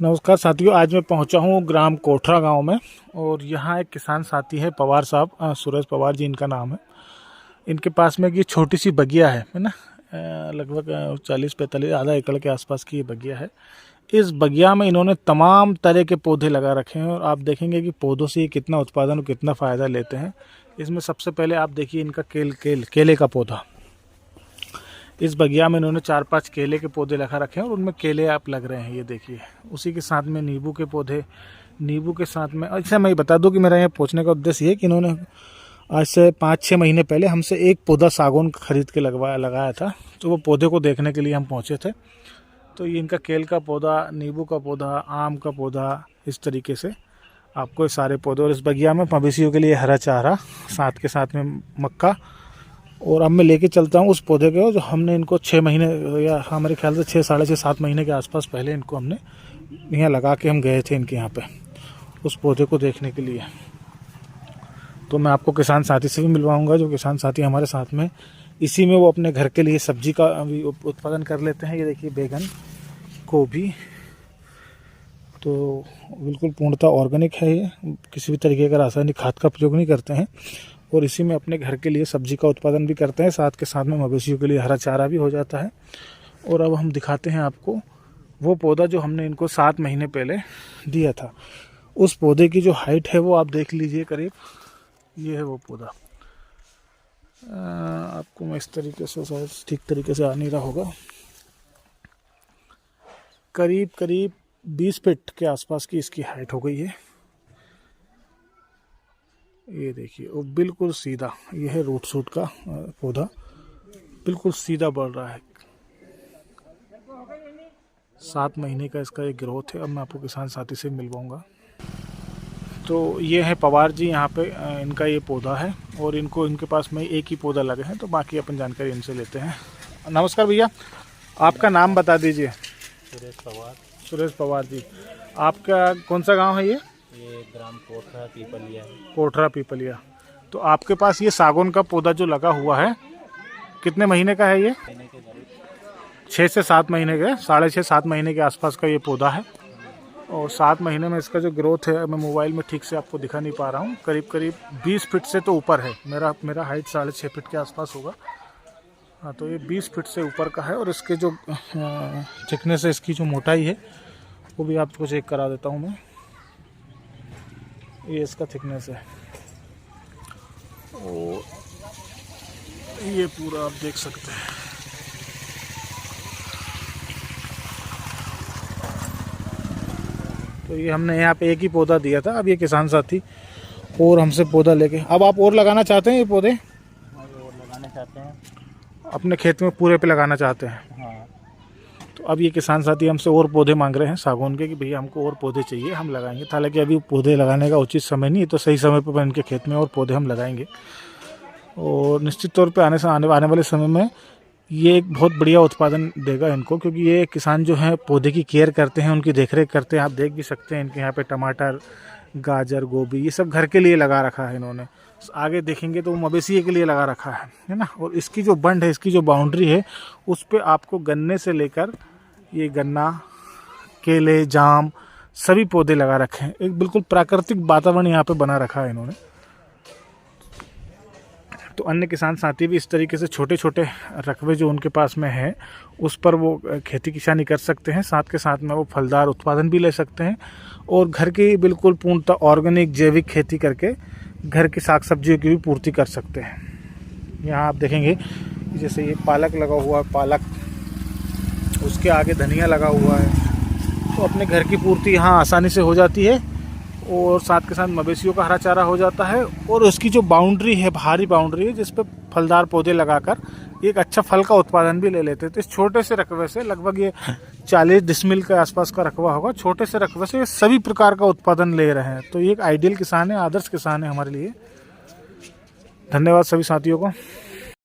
नमस्कार साथियों, आज मैं पहुंचा हूं ग्राम कोठरा गांव में और यहां एक किसान साथी है पवार साहब, सूरज पवार जी इनका नाम है। इनके पास में एक ये छोटी सी बगिया है ना, लगभग 40-45 आधा एकड़ के आसपास की ये बगिया है। इस बगिया में इन्होंने तमाम तरह के पौधे लगा रखे हैं और आप देखेंगे कि पौधों से ये कितना उत्पादन और कितना फ़ायदा लेते हैं। इसमें सबसे पहले आप देखिए इनका केले का पौधा। इस बगिया में इन्होंने 4-5 केले के पौधे लगा रखे हैं और उनमें केले आप लग रहे हैं, ये देखिए। उसी के साथ में नींबू के पौधे, नींबू के साथ में। अच्छा, मैं बता दूं कि मेरा यहाँ पहुँचने का उद्देश्य ये कि इन्होंने आज से 5-6 महीने पहले हमसे एक पौधा सागौन खरीद के लगाया था। तो वो पौधे को देखने के लिए हम पहुँचे थे। तो ये इनका केल का पौधा, नींबू का पौधा, आम का पौधा, इस तरीके से आपको ये सारे पौधे। और इस बगिया में मवेशियों के लिए हरा चारा, साथ के साथ में मक्का। और अब मैं लेके चलता हूँ उस पौधे को जो हमने इनको 6 महीने या हमारे ख्याल से 6, साढ़े 6-7 महीने के आसपास पहले इनको हमने यहाँ लगा के हम गए थे इनके यहाँ पे उस पौधे को देखने के लिए। तो मैं आपको किसान साथी से भी मिलवाऊंगा, जो किसान साथी हमारे साथ में इसी में वो अपने घर के लिए सब्जी का भी उत्पादन कर लेते हैं। ये देखिए बैगन, गोभी, तो बिल्कुल पूर्णतः ऑर्गेनिक है। ये किसी भी तरीके का रासायनिक खाद का प्रयोग नहीं करते हैं और इसी में अपने घर के लिए सब्जी का उत्पादन भी करते हैं, साथ के साथ में मवेशियों के लिए हरा चारा भी हो जाता है। और अब हम दिखाते हैं आपको वो पौधा जो हमने इनको 7 महीने पहले दिया था। उस पौधे की जो हाइट है वो आप देख लीजिए, करीब ये है वो पौधा। आपको मैं इस तरीके से शायद ठीक तरीके से आ नहीं रहा होगा, करीब 20 फीट के आसपास की इसकी हाइट हो गई है। ये देखिए, वो बिल्कुल सीधा, ये है रूट शूट का पौधा, बिल्कुल सीधा बढ़ रहा है। 7 महीने का इसका एक ग्रोथ है। अब मैं आपको किसान साथी से मिलवाऊंगा। तो ये है पवार जी, यहाँ पे इनका ये पौधा है और इनके पास में एक ही पौधा लगे हैं, तो बाकी अपन जानकारी इनसे लेते हैं। नमस्कार भैया, आपका नाम बता दीजिए। सुरेश पवार। सुरेश पवार जी, आपका कौन सा गांव है ये? ग्राम कोठरा पीपलिया। कोठरा पीपलिया। तो आपके पास ये सागौन का पौधा जो लगा हुआ है, कितने महीने का है ये? 6 से 7 महीने के, 6.5-7 महीने के आसपास का ये पौधा है। और 7 महीने में इसका जो ग्रोथ है, मैं मोबाइल में ठीक से आपको दिखा नहीं पा रहा हूँ, करीब 20 फीट से तो ऊपर है। मेरा हाइट 6.5 फीट के आसपास होगा। हाँ, तो ये 20 फीट से ऊपर का है। और इसके जो थिकनेस है, इसकी जो मोटाई है, वो भी आपको चेक करा देता हूँ मैं। ये इसका थिकनेस है और ये पूरा आप देख सकते हैं। तो ये हमने यहाँ पे एक ही पौधा दिया था। अब ये किसान साथी और हमसे पौधा लेके, अब आप और लगाना चाहते हैं ये पौधे? और लगाना चाहते हैं, अपने खेत में पूरे पे लगाना चाहते हैं। हाँ। तो अब ये किसान साथी हमसे और पौधे मांग रहे हैं सागौन के, कि भैया हमको और पौधे चाहिए, हम लगाएंगे। हालांकि अभी पौधे लगाने का उचित समय नहीं है, तो सही समय पर इनके खेत में और पौधे हम लगाएंगे। और निश्चित तौर पे आने वाले समय में ये एक बहुत बढ़िया उत्पादन देगा इनको, क्योंकि ये किसान जो हैं पौधे की केयर करते हैं, उनकी देखरेख करते हैं। आप देख भी सकते हैं इनके यहाँ पे टमाटर, गाजर, गोभी, ये सब घर के लिए लगा रखा है इन्होंने। आगे देखेंगे तो मवेशी के लिए लगा रखा है ना। और इसकी जो बंड है, इसकी जो बाउंड्री है, उस पर आपको गन्ने से लेकर ये गन्ना, केले, जाम, सभी पौधे लगा रखे हैं। एक बिल्कुल प्राकृतिक वातावरण यहाँ पे बना रखा है इन्होंने। तो अन्य किसान साथी भी इस तरीके से छोटे छोटे रकबे जो उनके पास में है, उस पर वो खेती किसानी कर सकते हैं। साथ के साथ में वो फलदार उत्पादन भी ले सकते हैं और घर की बिल्कुल पूर्णतः ऑर्गेनिक जैविक खेती करके घर की साग सब्जियों की भी पूर्ति कर सकते हैं। यहाँ आप देखेंगे जैसे ये पालक लगा हुआ है, पालक, उसके आगे धनिया लगा हुआ है। तो अपने घर की पूर्ति यहाँ आसानी से हो जाती है और साथ के साथ मवेशियों का हरा चारा हो जाता है। और उसकी जो बाउंड्री है, भारी बाउंड्री है, जिस पे फलदार पौधे लगाकर एक अच्छा फल का उत्पादन भी ले लेते हैं। तो इस छोटे से रकबे से, लगभग ये 40 डिसमिल के आसपास का रकबा होगा, छोटे से रकबे से ये सभी प्रकार का उत्पादन ले रहे हैं। तो ये एक आइडियल किसान है, आदर्श किसान है हमारे लिए। धन्यवाद सभी साथियों को।